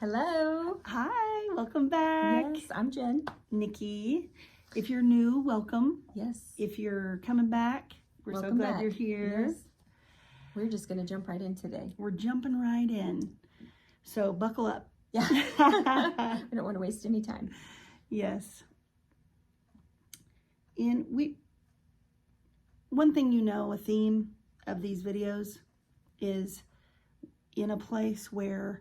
Hello. Hi, welcome back. Yes, I'm Jen. Nikki. If you're new, welcome. Yes. If you're coming back, we're Welcome so glad back. you're here. Yes. We're just going to jump right in today. We're jumping right in. So buckle up. Yeah. I don't want to waste any time. Yes. One thing a theme of these videos is in a place where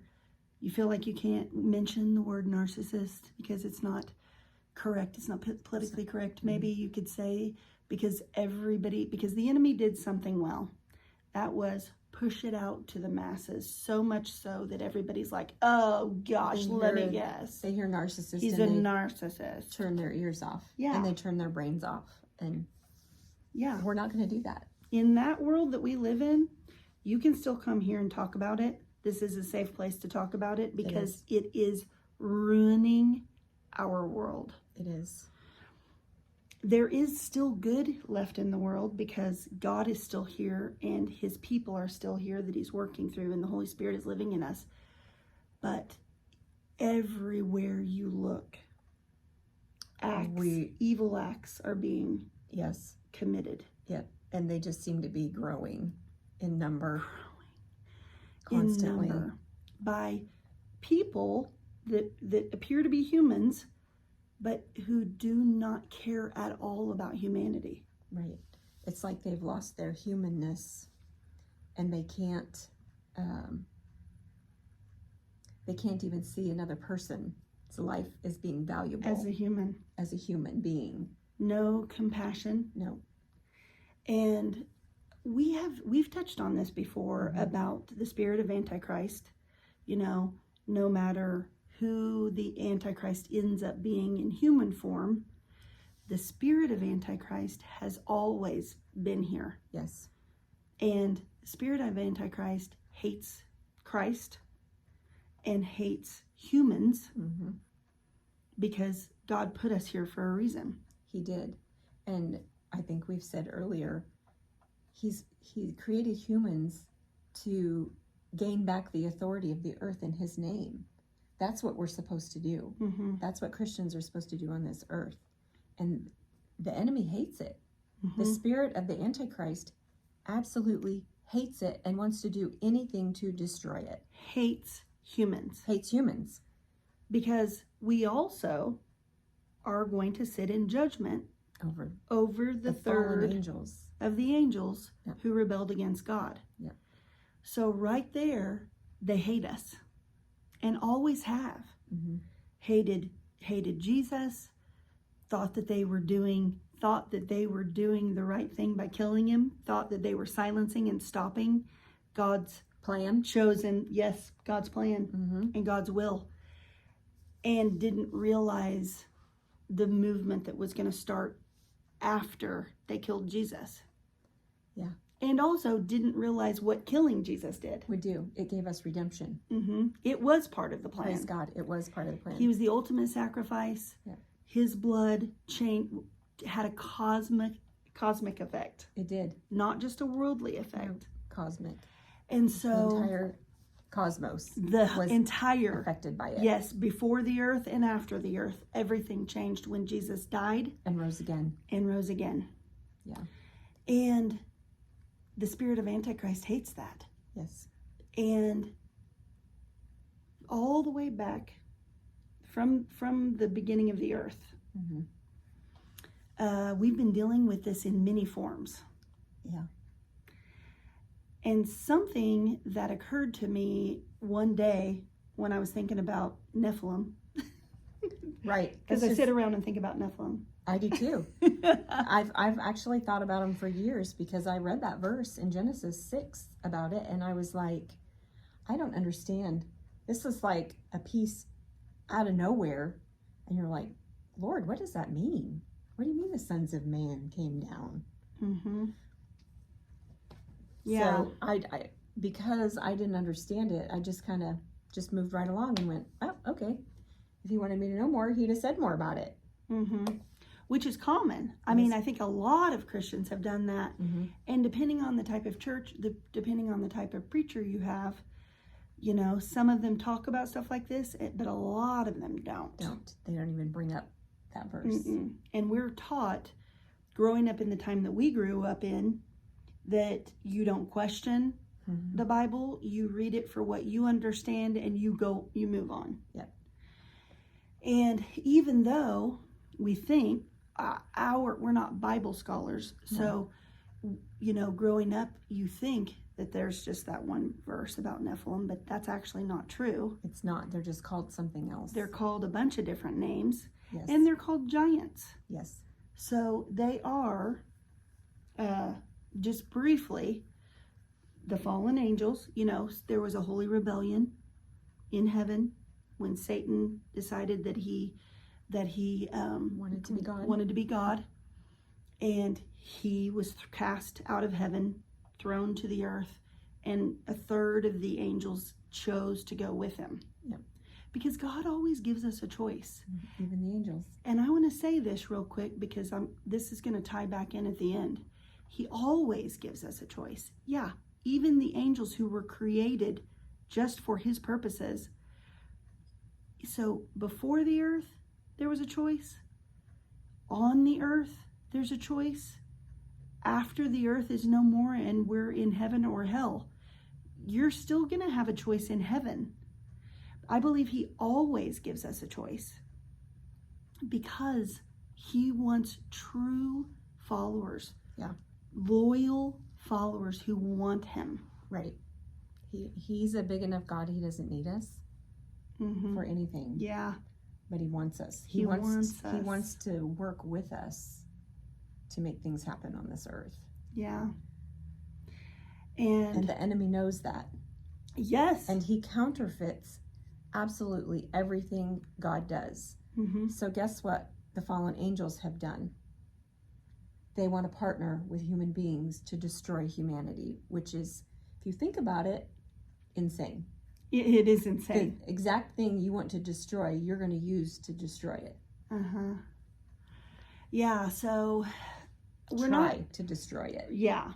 you feel like you can't mention the word narcissist because it's not correct. It's not politically correct. Maybe you could say because the enemy did something well. That was push it out to the masses, so much so that everybody's like, oh gosh, let me guess. They hear narcissist. He's a narcissist. Turn their ears off. Yeah. And they turn their brains off. And yeah, we're not going to do that. In that world that we live in, you can still come here and talk about it. This is a safe place to talk about it because it is ruining our world. It is. There is still good left in the world because God is still here and his people are still here that he's working through and the Holy Spirit is living in us. But everywhere you look, evil acts are being committed. Yep. And they just seem to be growing in number. Constantly. In number by people that appear to be humans, but who do not care at all about humanity. Right. It's like they've lost their humanness, and they can't even see another person's life as being valuable As a human being. No compassion. No. And we've touched on this before about the spirit of Antichrist. No matter who the Antichrist ends up being in human form, the spirit of Antichrist has always been here. Yes. And the spirit of Antichrist hates Christ and hates humans because God put us here for a reason. He did. And I think we've said earlier, he created humans to gain back the authority of the earth in his name. That's what we're supposed to do. That's what Christians are supposed to do on this earth. And the enemy hates it. The spirit of the Antichrist absolutely hates it and wants to do anything to destroy it. Hates humans. Hates humans. Because we also are going to sit in judgment over the third angels. Of the angels who rebelled against God. Yep. So right there, they hate us and always have. Hated Jesus, thought that they were doing the right thing by killing him, thought that they were silencing and stopping God's plan, God's plan and God's will, and didn't realize the movement that was going to start after they killed Jesus. Yeah. And also didn't realize what killing Jesus did. We do. It gave us redemption. It was part of the plan. Praise God. It was part of the plan. He was the ultimate sacrifice. Yeah. His blood had a cosmic effect. It did. Not just a worldly effect. No, cosmic. And so the entire cosmos was entire affected by it. Yes, before the earth and after the earth, everything changed when Jesus died and rose again. Yeah. And the spirit of Antichrist hates that. Yes. And all the way back from the beginning of the earth, we've been dealing with this in many forms. Yeah. And something that occurred to me one day when I was thinking about Nephilim. Right. Because I sit around and think about Nephilim. I do too. I've actually thought about them for years because I read that verse in Genesis 6 about it, and I was like, I don't understand. This is like a piece out of nowhere, and you're like, Lord, what does that mean? What do you mean the sons of man came down? Yeah. So I because I didn't understand it, I just kind of moved right along and went, oh, okay. If he wanted me to know more, he'd have said more about it. Which is common. I mean, I think a lot of Christians have done that. And depending on the type of church, depending on the type of preacher you have, You know, some of them talk about stuff like this, but a lot of them don't. They don't even bring up that verse. Mm-mm. And we're taught, growing up in the time that we grew up in, that you don't question the Bible. You read it for what you understand, and you move on. Yep. And even though we think we're not Bible scholars, so, you know, growing up, you think that there's just that one verse about Nephilim, but that's actually not true. It's not. They're just called something else. They're called a bunch of different names, Yes. and they're called giants. Yes. So they are, just briefly, the fallen angels. You know, there was a holy rebellion in heaven when Satan decided that he Wanted to be God. And he was cast out of heaven, thrown to the earth, and a third of the angels chose to go with him. Yep. Because God always gives us a choice. Even the angels. And I want to say this real quick, because this is going to tie back in at the end. He always gives us a choice. Yeah, even the angels who were created just for his purposes. So before the earth, there was a choice. On the earth, there's a choice. After the earth is no more and we're in heaven or hell, you're still going to have a choice in heaven. I believe he always gives us a choice because he wants true followers. Yeah. Loyal followers who want him. Right. He's a big enough God. He doesn't need us for anything. Yeah. But he wants us. He wants us. He wants to work with us to make things happen on this earth. Yeah. And the enemy knows that. Yes. And he counterfeits absolutely everything God does. So guess what the fallen angels have done? They want to partner with human beings to destroy humanity, which is, if you think about it, insane. It is insane. The exact thing you want to destroy, you're going to use to destroy it. Yeah, so Try to destroy it. Yeah.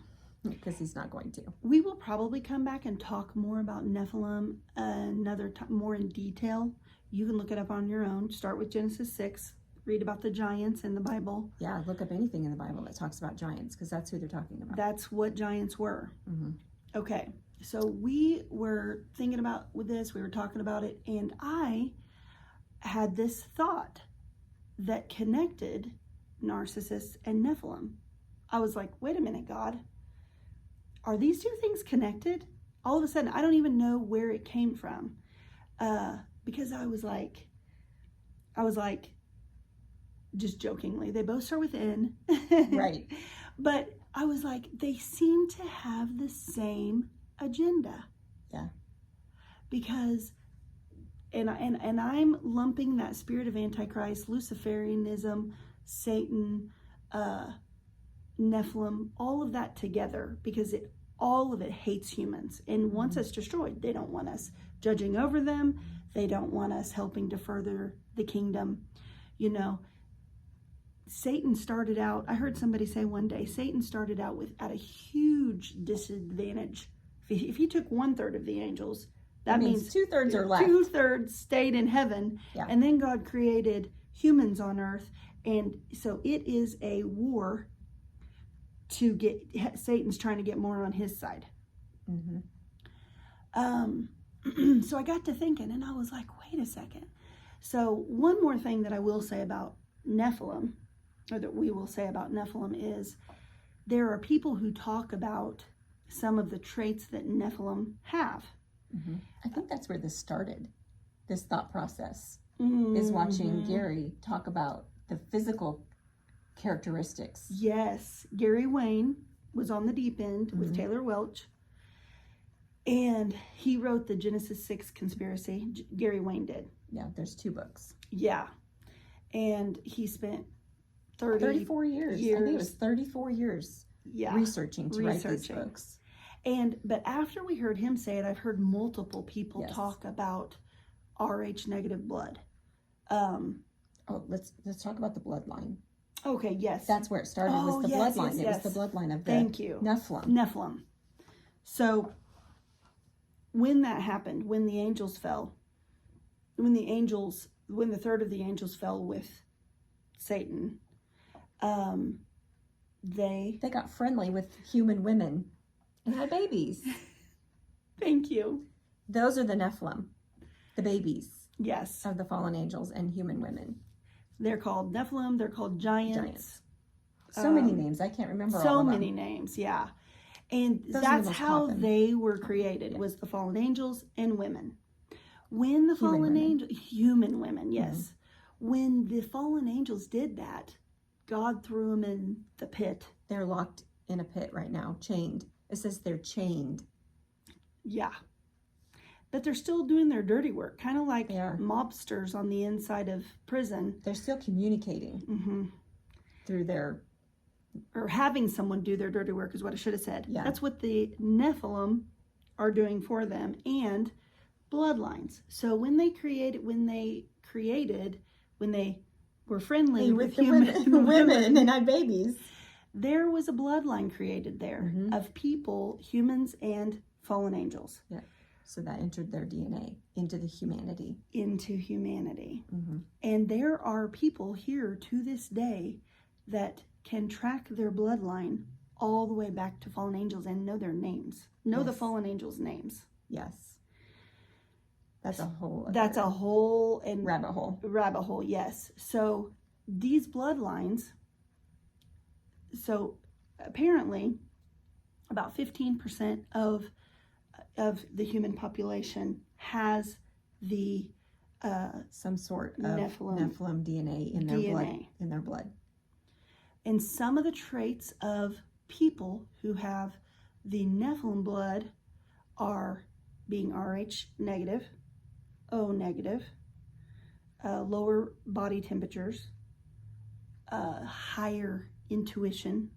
Because he's not going to. We will probably come back and talk more about Nephilim another time, more in detail. You can look it up on your own. Start with Genesis 6. Read about the giants in the Bible. Yeah, look up anything in the Bible that talks about giants, because that's who they're talking about. That's what giants were. Okay, so we were thinking about with this, we were talking about it, and I had this thought that connected Narcissists and Nephilim. I was like, wait a minute, God. Are these two things connected? All of a sudden, I don't even know where it came from. Because I was like, just jokingly, they both start with N. Right. But I was like, they seem to have the same agenda. Yeah. Because, and I'm lumping that spirit of Antichrist, Luciferianism, Satan, Nephilim, all of that together, because all of it hates humans and wants us destroyed. They don't want us judging over them. They don't want us helping to further the kingdom. You know, Satan started out, I heard somebody say one day, Satan started out at a huge disadvantage. If he took 1/3 of the angels, that means 2/3 are left. 2/3 stayed in heaven. Yeah. And then God created humans on earth. And so it is a war to get, Satan's trying to get more on his side. So I got to thinking, and I was like, wait a second. So one more thing that I will say about Nephilim, or that we will say about Nephilim, is there are people who talk about some of the traits that Nephilim have. I think that's where this started, this thought process, is watching Gary talk about the physical characteristics. Yes, Gary Wayne was on the deep end with Taylor Welch, and he wrote the Genesis 6 conspiracy. Gary Wayne did. Yeah, there's 2 books. Yeah, and he spent 34 years. I think it was 34 years researching to write these books. But after we heard him say it, I've heard multiple people talk about Rh negative blood. Let's talk about the bloodline. Okay, yes. That's where it started, was the bloodline. It was the bloodline of the Nephilim. Nephilim. So when that happened, when the angels fell, when the third of the angels fell with Satan, they got friendly with human women and had babies. Thank you. Those are the Nephilim, the babies. Yes. Of the fallen angels and human women. They're called Nephilim. They're called giants. So many names. I can't remember all of them. So many names, yeah. And Those that's how common. they were created, was the fallen angels and women. When the Human fallen women. angels, human women, yes. Mm-hmm. When the fallen angels did that, God threw them in the pit. They're locked in a pit right now, chained. It says they're chained. Yeah. But they're still doing their dirty work, kind of like They are. mobsters on the inside of prison. They're still communicating through their... Or having someone do their dirty work is what I should have said. Yeah. That's what the Nephilim are doing for them. And bloodlines. So when they were friendly with the human women and had babies, there was a bloodline created there of people, humans, and fallen angels. Yeah. So that entered their DNA into the humanity. Into humanity. Mm-hmm. And there are people here to this day that can track their bloodline all the way back to fallen angels and know their names. Know the fallen angels' names. Yes. That's a whole... That's a whole... and rabbit hole. Rabbit hole, yes. So these bloodlines... So apparently about 15% of the human population has the some sort of Nephilim DNA in their blood. In their blood. And some of the traits of people who have the Nephilim blood are being Rh negative, O negative, lower body temperatures, higher intuition.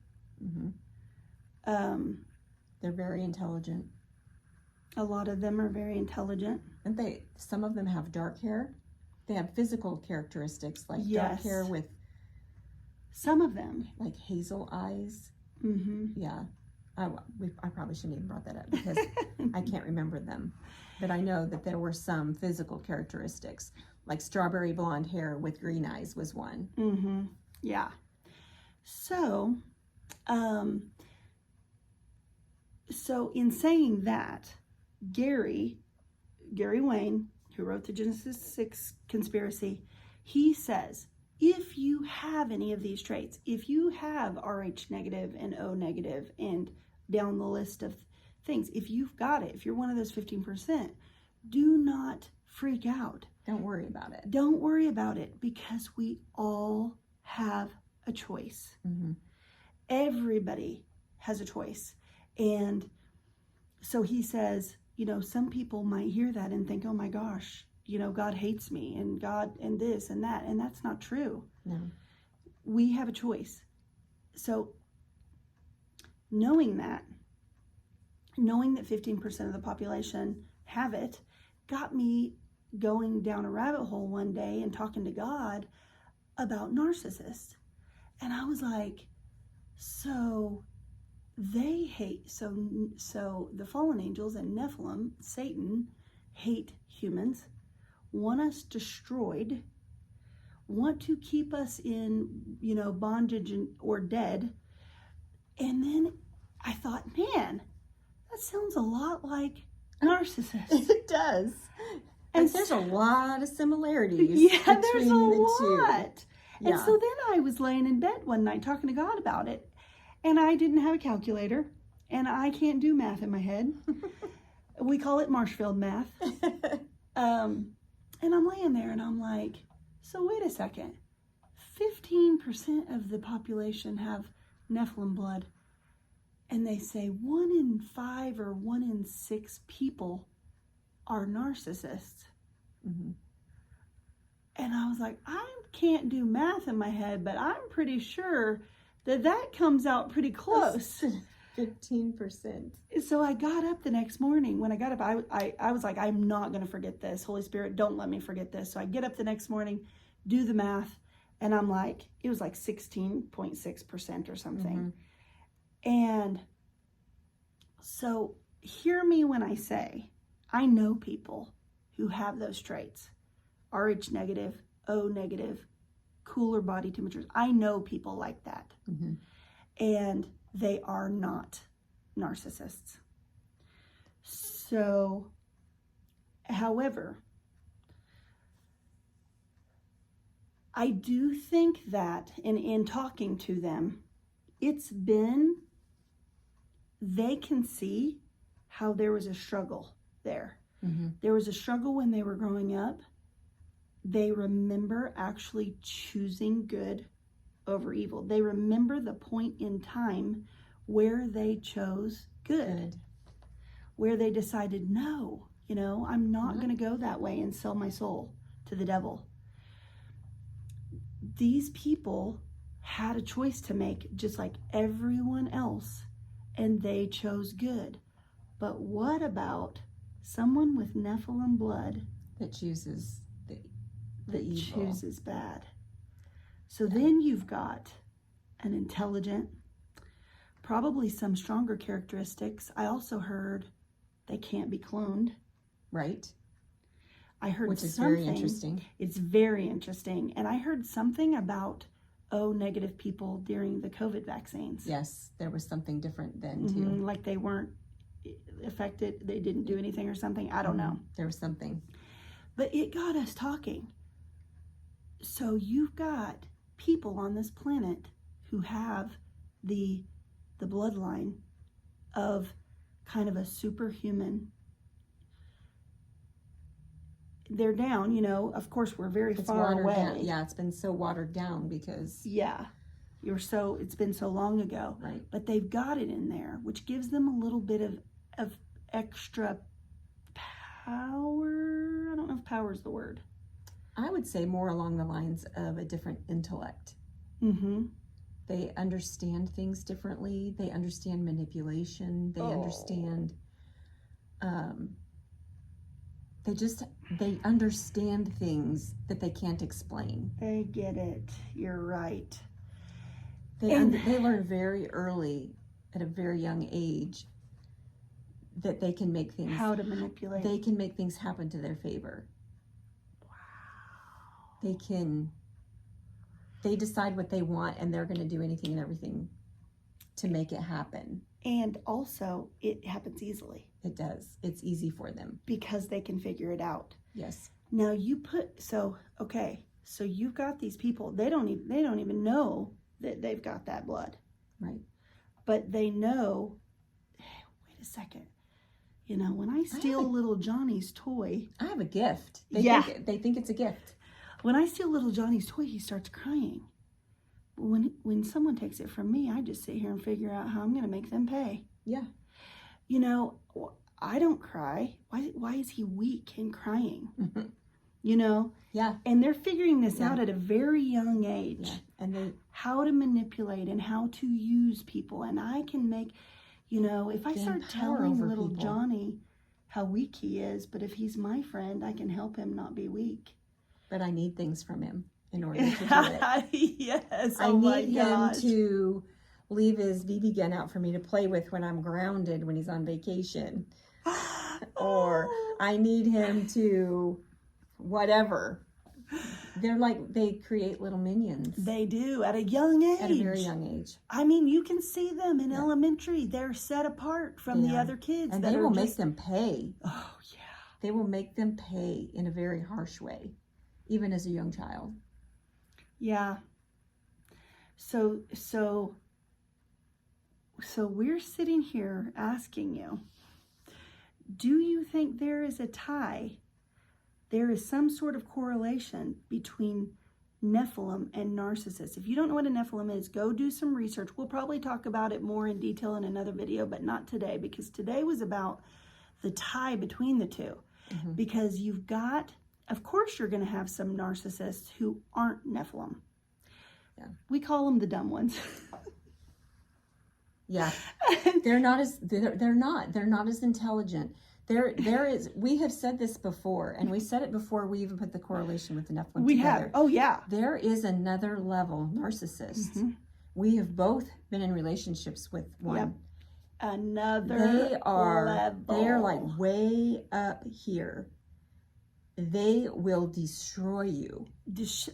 They're very intelligent. A lot of them are very intelligent. And some of them have dark hair. They have physical characteristics like dark hair with... Some of them. Like hazel eyes. Yeah. I probably shouldn't even brought that up because I can't remember them. But I know that there were some physical characteristics. Like strawberry blonde hair with green eyes was one. Yeah. So, so in saying that, Gary Wayne, who wrote the Genesis 6 conspiracy, he says, if you have any of these traits, if you have Rh negative and O negative and down the list of things, if you've got it, if you're one of those 15%, do not freak out. Don't worry about it. Don't worry about it because we all have a choice. Everybody has a choice. And so he says, some people might hear that and think, oh my gosh, God hates me and God and this and that. And that's not true. No. We have a choice. So knowing that 15% of the population have it, got me going down a rabbit hole one day and talking to God about narcissists. And I was like, so they hate, so the fallen angels and Nephilim, Satan, hate humans, want us destroyed, want to keep us in, bondage or dead. And then I thought, man, that sounds a lot like narcissists. It does. And there's a lot of similarities. Yeah, there's between a the lot. Yeah. And so then I was laying in bed one night talking to God about it. And I didn't have a calculator. And I can't do math in my head. We call it Marshfield math. And I'm laying there and I'm like, so wait a second. 15% of the population have Nephilim blood. And they say 1 in 5 or 1 in 6 people are narcissists. And I was like, I can't do math in my head, but I'm pretty sure that comes out pretty close. 15%. So I got up the next morning. When I got up, I was like, I'm not going to forget this. Holy Spirit, don't let me forget this. So I get up the next morning, do the math, and I'm like, it was like 16.6% or something. And so hear me when I say, I know people who have those traits. RH negative, O negative, cooler body temperatures. I know people like that. Mm-hmm. And they are not narcissists. So, however, I do think that in talking to them, they can see how there was a struggle there. Mm-hmm. There was a struggle when they were growing up. They remember actually choosing good over evil. They remember the point in time where they chose good. Where they decided, no, I'm not going to go that way and sell my soul to the devil. These people had a choice to make just like everyone else, and they chose good. But what about someone with Nephilim blood that chooses the evil? Chooses bad? So then you've got an intelligent, probably some stronger characteristics. I also heard they can't be cloned. Right. I heard Which is something. very interesting. It's very interesting. And I heard something about O negative people during the COVID vaccines. Yes, there was something different then too. Like they weren't affected. They didn't do anything or something. I don't know. There was something. But it got us talking. So you've got people on this planet who have the bloodline of kind of a superhuman. They're down, of course we're very far away. Down. Yeah, it's been so watered down because it's been so long ago. Right. But they've got it in there, which gives them a little bit of extra power. I don't know if power is the word. I would say more along the lines of a different intellect. Mm-hmm. They understand things differently. They understand manipulation. They understand. They understand things that they can't explain. They get it. You're right. They learn very early, at a very young age, that they can make things. How to manipulate. They can make things happen to their favor. Wow. They decide what they want, and they're going to do anything and everything to make it happen. And also, it happens easily. It does. It's easy for them. Because they can figure it out. Yes. Now so you've got these people, they don't even know that they've got that blood. Right. But they know, hey, wait a second. When I steal little Johnny's toy. I have a gift. They think it's a gift. When I steal little Johnny's toy, he starts crying. When someone takes it from me, I just sit here and figure out how I'm going to make them pay. Yeah. I don't cry. Why is he weak and crying? Yeah. And they're figuring this out at a very young age. Yeah. And how to manipulate and how to use people. And I can make, if I start telling little people. Johnny how weak he is, but if he's my friend, I can help him not be weak. But I need things from him in order to do it. Yes. I need him to leave his BB gun out for me to play with when I'm grounded, when he's on vacation. Or I need him to whatever. They create little minions. They do at a young age. At a very young age. I mean, you can see them in elementary. They're set apart from the other kids. And they will make them pay. Oh, yeah. They will make them pay in a very harsh way, even as a young child. Yeah. So we're sitting here asking you, do you think there is a tie? There is some sort of correlation between Nephilim and narcissists. If you don't know what a Nephilim is, go do some research. We'll probably talk about it more in detail in another video, but not today, because today was about the tie between the two. Mm-hmm. Because you've got, of course, you're going to have some narcissists who aren't Nephilim. Yeah. We call them the dumb ones. Yeah. They're not as intelligent. There is, we have said this before, and we said it before we even put the correlation with the Nephilim we together. Have. Oh, yeah. There is another level narcissist. Mm-hmm. We have both been in relationships with one. Yep. another level. They are like way up here. They will destroy you.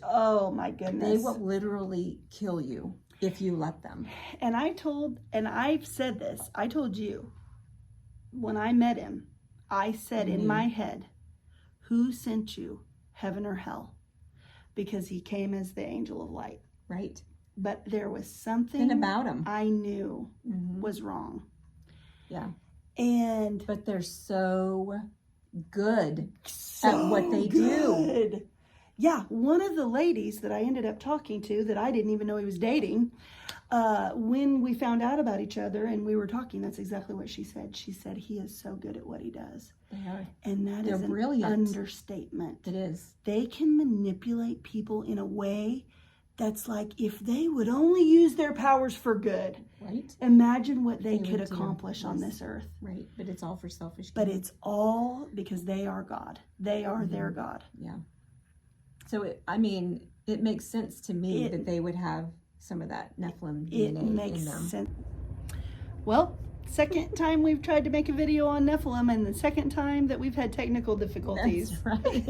Oh my goodness. They will literally kill you if you let them. And I've said this, I told you, when I met him, I said in my head, who sent you, heaven or hell? Because he came as the angel of light. Right. But there was something about him I knew was wrong. Yeah. And but they're so good at what they do. Yeah, one of the ladies that I ended up talking to that I didn't even know he was dating, when we found out about each other and we were talking, that's exactly what she said. She said, he is so good at what he does. They are. And They're an brilliant. Understatement. It is. They can manipulate people in a way that's like, if they would only use their powers for good, right? Imagine what they could accomplish on this earth. Right, but it's all for selfish gain. But it's all because they are God. They are their God. Yeah. So, it makes sense to me that they would have some of that Nephilim DNA in them. It makes sense. Well, second time we've tried to make a video on Nephilim, and the second time that we've had technical difficulties. That's right.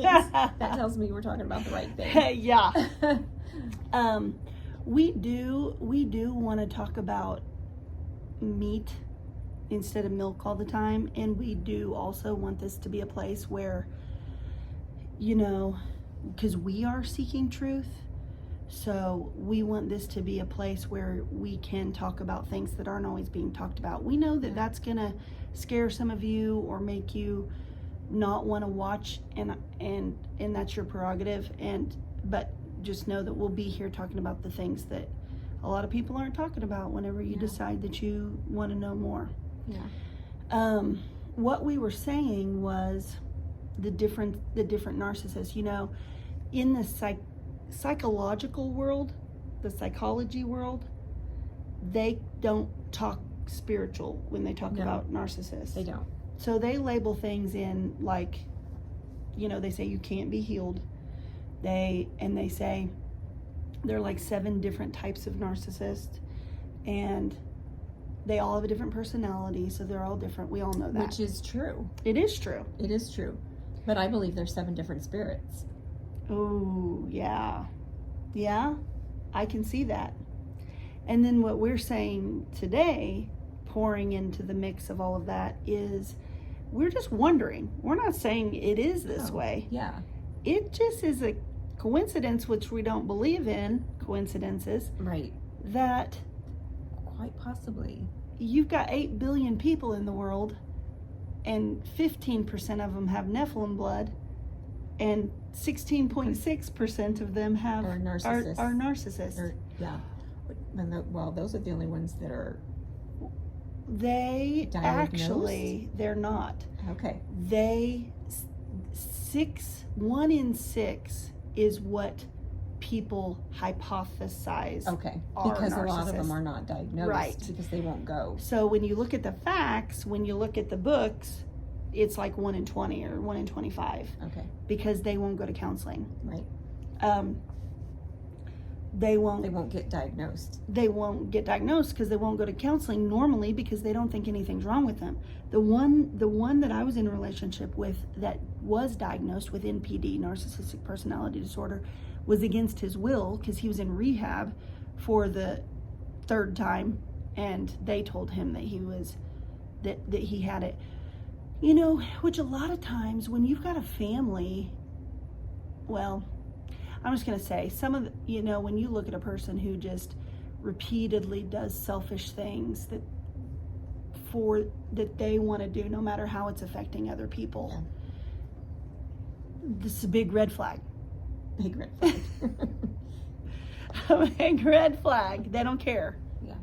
That tells me we're talking about the right thing. Yeah. We do want to talk about meat instead of milk all the time, and we do also want this to be a place where, because we are seeking truth, so we want this to be a place where we can talk about things that aren't always being talked about. We know that that's gonna scare some of you or make you not want to watch, and that's your prerogative, but just know that we'll be here talking about the things that a lot of people aren't talking about whenever you decide that you want to know more. Yeah. What we were saying was the different narcissists. In the psychological world, the psychology world, they don't talk spiritual when they talk about narcissists. They don't. So they label things in like, they say you can't be healed. They say there are like 7 different types of narcissists, and they all have a different personality, so they're all different. We all know that. Which is true. It is true. It is true. But I believe there's 7 different spirits. Oh, yeah. Yeah, I can see that. And then what we're saying today, pouring into the mix of all of that, is we're just wondering. We're not saying it is this way. Yeah. It just is a coincidence, which we don't believe in, coincidences. Right. That quite possibly you've got 8 billion people in the world, and 15% of them have Nephilim blood, and 16.6% of them have are narcissists. Are narcissists. Yeah. And those are the only ones that are. They diagnosed? Actually, they're not. Okay. 1 in 6 is what people hypothesize. Okay. Because a lot of them are not diagnosed. Right. Because they won't go. So when you look at the facts, when you look at the books, it's like 1 in 20 or 1 in 25. Okay. Because they won't go to counseling. Right. They won't get diagnosed. They won't get diagnosed because they won't go to counseling normally because they don't think anything's wrong with them. The one that I was in a relationship with that was diagnosed with NPD, narcissistic personality disorder, was against his will because he was in rehab for the 3rd time, and they told him that he had it. Which a lot of times when you've got a family, well, I'm just going to say some of the, when you look at a person who just repeatedly does selfish things that they want to do, no matter how it's affecting other people, this is a big red flag. Big red flag. A big red flag. They don't care. Yeah.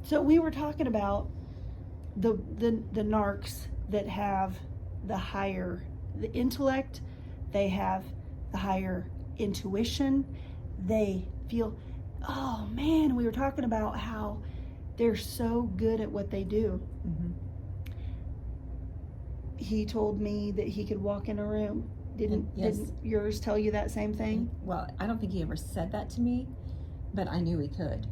So we were talking about the narcs that have the intellect, they have the higher intuition, they feel, oh man, we were talking about how they're so good at what they do. Mm-hmm. He told me that he could walk in a room. Didn't yours tell you that same thing? Well, I don't think he ever said that to me, but I knew he could.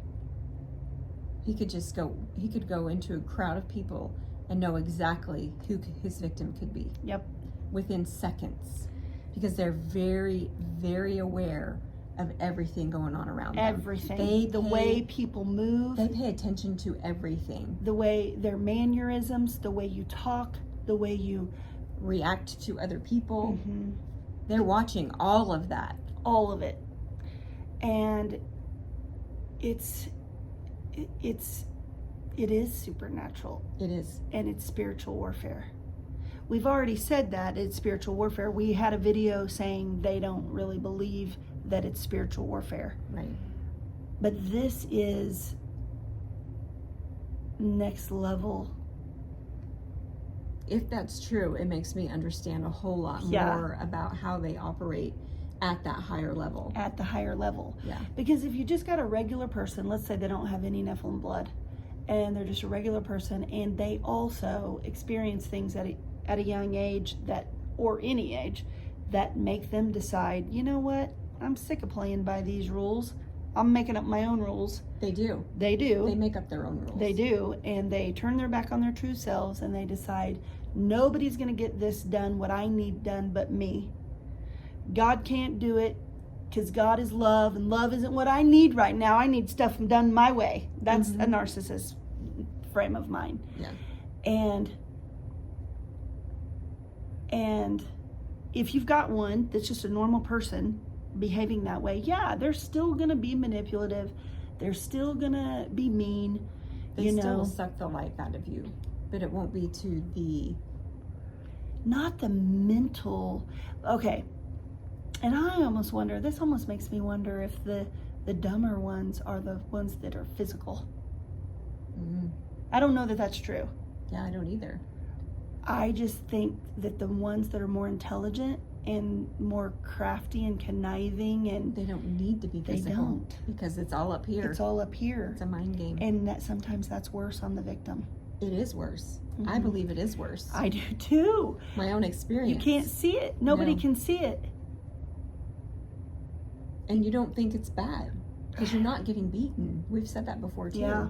He could go into a crowd of people and know exactly who his victim could be. Yep. Within seconds. Because they're very, very aware of everything going on around them. Everything. The way people move. They pay attention to everything. The way their mannerisms, the way you talk, the way you react to other people. Mm-hmm. They're watching all of that. All of it. And it is supernatural. It is. And it's spiritual warfare. We've already said that it's spiritual warfare. We had a video saying they don't really believe that it's spiritual warfare. Right. But this is next level. If that's true, it makes me understand a whole lot more about how they operate at that higher level. At the higher level. Yeah. Because if you just got a regular person, let's say they don't have any Nephilim blood, and they're just a regular person, and they also experience things at a young age, or any age, that make them decide, you know what, I'm sick of playing by these rules. I'm making up my own rules. They do. They do. They make up their own rules. They do, and they turn their back on their true selves, and they decide, nobody's going to get this done, what I need done, but me. God can't do it, because God is love, and love isn't what I need right now. I need stuff done my way. That's a narcissist frame of mind. Yeah. And if you've got one that's just a normal person behaving that way, yeah, they're still going to be manipulative. They're still going to be mean. They still will suck the life out of you, but it won't be to the... Not the mental... Okay. And I almost wonder, this almost makes me wonder if the dumber ones are the ones that are physical. Mm-hmm. I don't know that that's true. Yeah, I don't either. I just think that the ones that are more intelligent and more crafty and conniving, and they don't need to be physical. They don't. Because it's all up here. It's all up here. It's a mind game. And that sometimes that's worse on the victim. It is worse. Mm-hmm. I believe it is worse. I do too. My own experience. You can't see it. Nobody can see it. And you don't think it's bad because you're not getting beaten. We've said that before too. Yeah.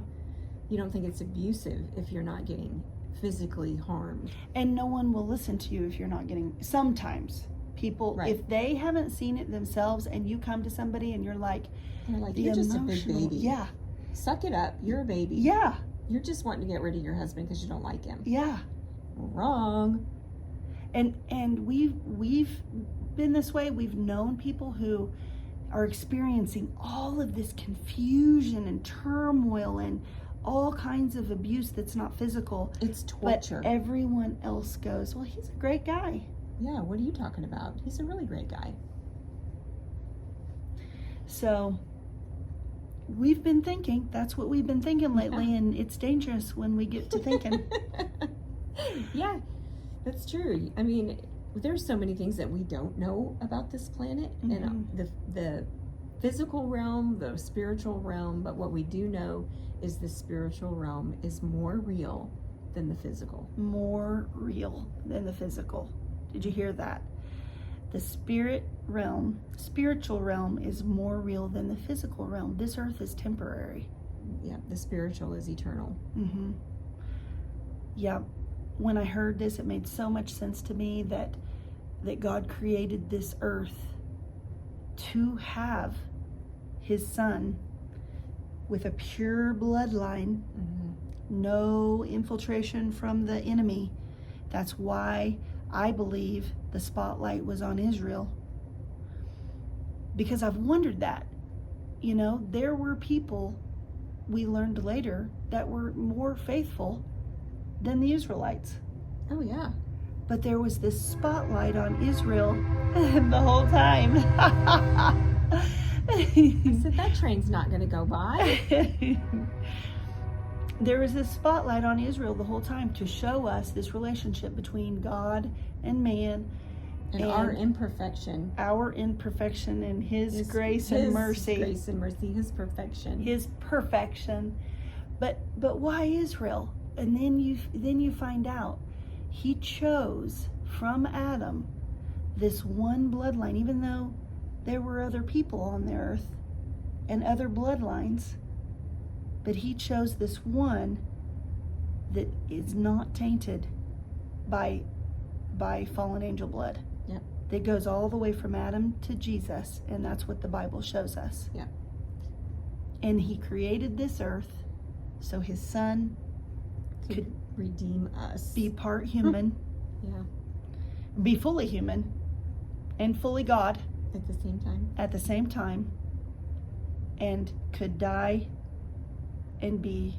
You don't think it's abusive if you're not getting physically harmed. And no one will listen to you if you're not getting... Sometimes people, if they haven't seen it themselves and you come to somebody and you're like... They're like, you're just a big baby. Yeah. Suck it up. You're a baby. Yeah. You're just wanting to get rid of your husband because you don't like him. Yeah. Wrong. And we've been this way. We've known people who are experiencing all of this confusion and turmoil and all kinds of abuse that's not physical. It's torture. But everyone else goes, well, he's a great guy. Yeah, what are you talking about? He's a really great guy. So we've been thinking, that's what we've been thinking lately, and it's dangerous when we get to thinking. Yeah, that's true. I mean, there's so many things that we don't know about this planet, and the physical realm, the spiritual realm, but what we do know is the spiritual realm is more real than the physical. More real than the physical. Did you hear that? The spiritual realm is more real than the physical realm. This earth is temporary. Yeah, the spiritual is eternal. Mm-hmm. Yeah. When I heard this, it made so much sense to me that God created this earth to have his son with a pure bloodline, no infiltration from the enemy. That's why I believe the spotlight was on Israel. Because I've wondered that. You know, there were people, we learned later, that were more faithful than the Israelites. Oh, yeah. But there was this spotlight on Israel the whole time. I said, that train's not going to go by. There was this spotlight on Israel the whole time to show us this relationship between God and man. And our imperfection. Our imperfection and his grace and mercy. His grace and mercy, his perfection. His perfection. But why Israel? And then you find out he chose from Adam this one bloodline, even though there were other people on the earth and other bloodlines. But he chose this one that is not tainted by fallen angel blood. Yep. That goes all the way from Adam to Jesus, and that's what the Bible shows us. Yep. And he created this earth so his son could redeem us. be part human, Yeah. be fully human, and fully God At the same time. at the same time, and could die and be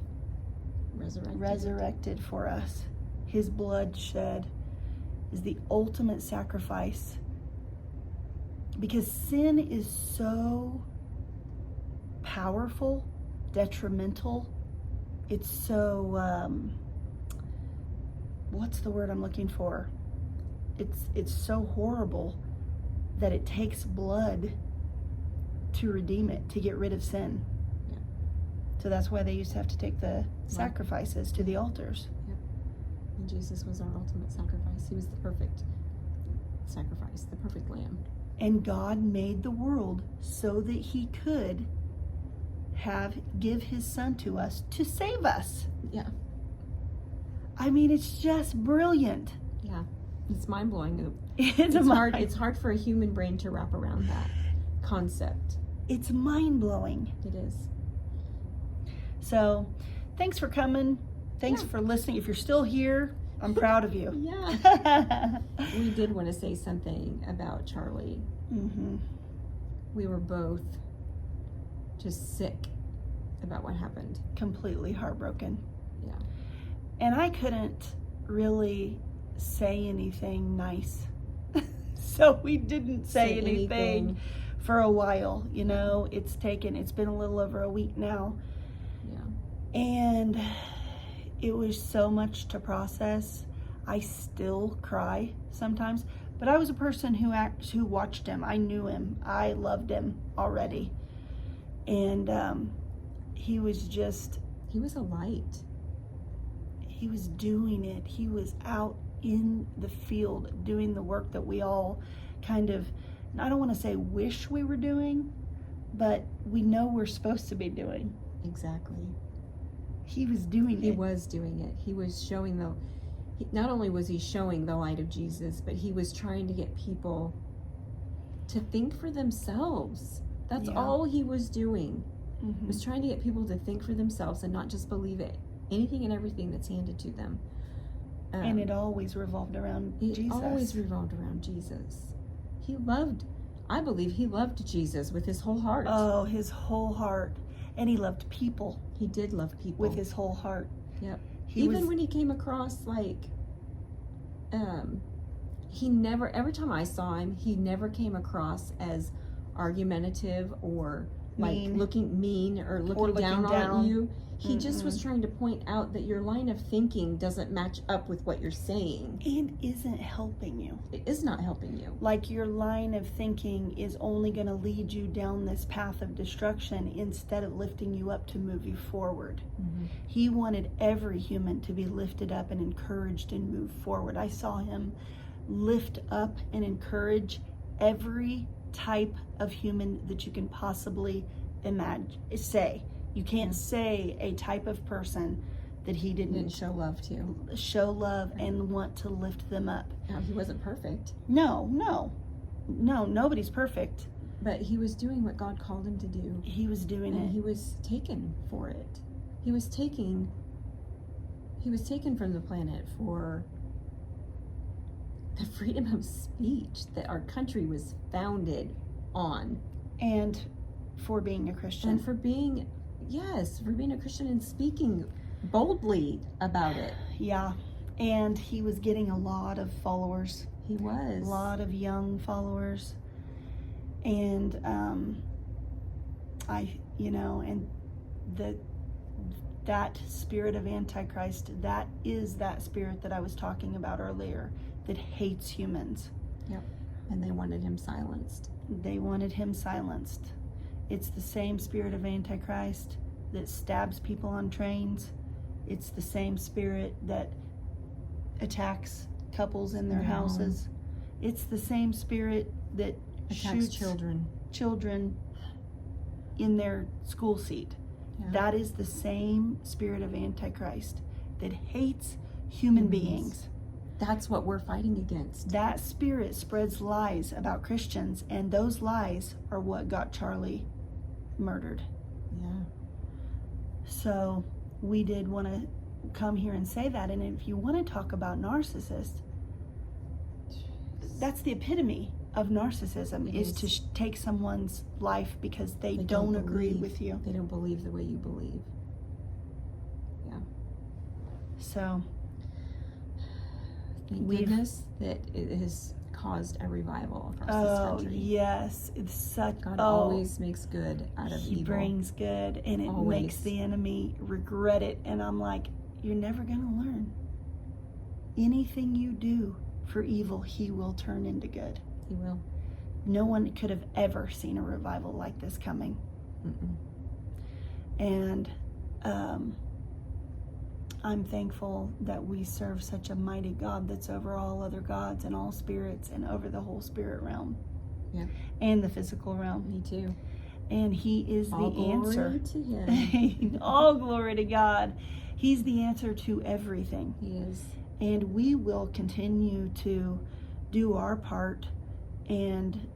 resurrected for us. His blood shed is the ultimate sacrifice, because sin is so powerful, detrimental. It's so what's the word I'm looking for? It's so horrible that it takes blood to redeem it, to get rid of sin. Yeah. So that's why they used to have to take the sacrifices to the altars. Yep. And Jesus was our ultimate sacrifice. He was the perfect sacrifice, the perfect lamb. And God made the world so that he could give his son to us to save us. Yeah. I mean, it's just brilliant. Yeah. It's mind-blowing. It's hard for a human brain to wrap around that concept. It's mind-blowing. It is. So, thanks for coming. Thanks for listening. If you're still here, I'm proud of you. Yeah. We did want to say something about Charlie. Mm-hmm. We were both just sick about what happened. Completely heartbroken. Yeah. And I couldn't really say anything nice. So we didn't say anything for a while. You know, it's been a little over a week now. Yeah. And it was so much to process. I still cry sometimes. But I was a person who watched him. I knew him. I loved him already. And he was a light. He was doing it. He was out in the field doing the work that we all kind of, I don't want to say wish we were doing, but we know we're supposed to be doing. Exactly. He was doing it. He was doing it. He was showing not only was he showing the light of Jesus, but he was trying to get people to think for themselves. That's all he was doing. Mm-hmm. Was trying to get people to think for themselves and not just believe anything and everything that's handed to them. And it always revolved around Jesus. It always revolved around Jesus. I believe he loved Jesus with his whole heart. Oh, his whole heart. And he loved people. He did love people. With his whole heart. Yep. Even when he came across, every time I saw him, he never came across as argumentative or looking mean or looking down on you. He just was trying to point out that your line of thinking doesn't match up with what you're saying. And isn't helping you. It is not helping you. Like your line of thinking is only going to lead you down this path of destruction instead of lifting you up to move you forward. Mm-hmm. He wanted every human to be lifted up and encouraged and move forward. I saw him lift up and encourage every type of human that you can possibly say. You can't say a type of person that he didn't show love to. Show love and want to lift them up. Now, he wasn't perfect. No, nobody's perfect. But he was doing what God called him to do. He was doing it. And he was taken for it. He was taken from the planet for the freedom of speech that our country was founded on. And for being a Christian. And for being a Christian and speaking boldly about it. Yeah. And he was getting a lot of followers. He was. A lot of young followers. And that spirit of Antichrist, that is that spirit that I was talking about earlier, that hates humans. Yep. And they wanted him silenced. It's the same spirit of Antichrist that stabs people on trains. It's the same spirit that attacks couples in their houses. It's the same spirit that attacks shoots children in their school seat. Yeah. That is the same spirit of Antichrist that hates human beings. That's what we're fighting against. That spirit spreads lies about Christians, and those lies are what got Charlie murdered. Yeah. So we did want to come here and say that. And if you want to talk about narcissists, that's the epitome of narcissism, is to take someone's life because they don't agree with you. They don't believe the way you believe. Yeah. So thank goodness that it has caused a revival across this country. Oh, yes. It's such... God always makes good out of evil. He brings good, and it makes the enemy regret it. And I'm like, you're never going to learn. Anything you do for evil, he will turn into good. He will. No one could have ever seen a revival like this coming. And I'm thankful that we serve such a mighty God that's over all other gods and all spirits and over the whole spirit realm. Yeah. And the physical realm. Me too. And he is all the answer. To him. All glory to God. He's the answer to everything. He is. And we will continue to do our part and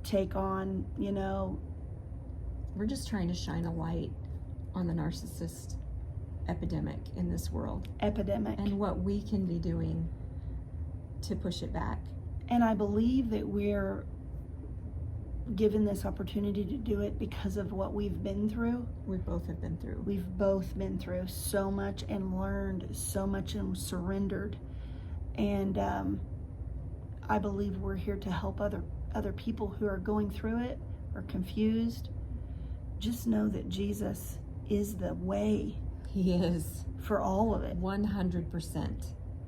take on, we're just trying to shine a light on the narcissist epidemic in this world. Epidemic. And what we can be doing to push it back. And I believe that we're given this opportunity to do it because of what we've been through. We both have been through. We've both been through so much and learned so much and surrendered. And I believe we're here to help other people who are going through it or confused. Just know that Jesus is the way. He is. For all of it. 100%.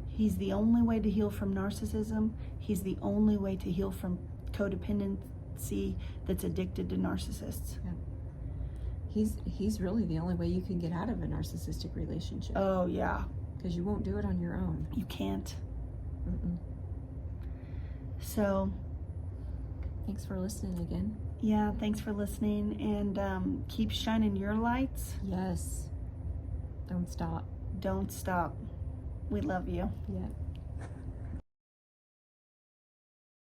He's the only way to heal from narcissism. He's the only way to heal from codependency that's addicted to narcissists. Yeah. He's really the only way you can get out of a narcissistic relationship. Oh, yeah. Because you won't do it on your own. You can't. So, thanks for listening again. Yeah, thanks for listening, and keep shining your lights. Yes. Don't stop. Don't stop. We love you. Yeah.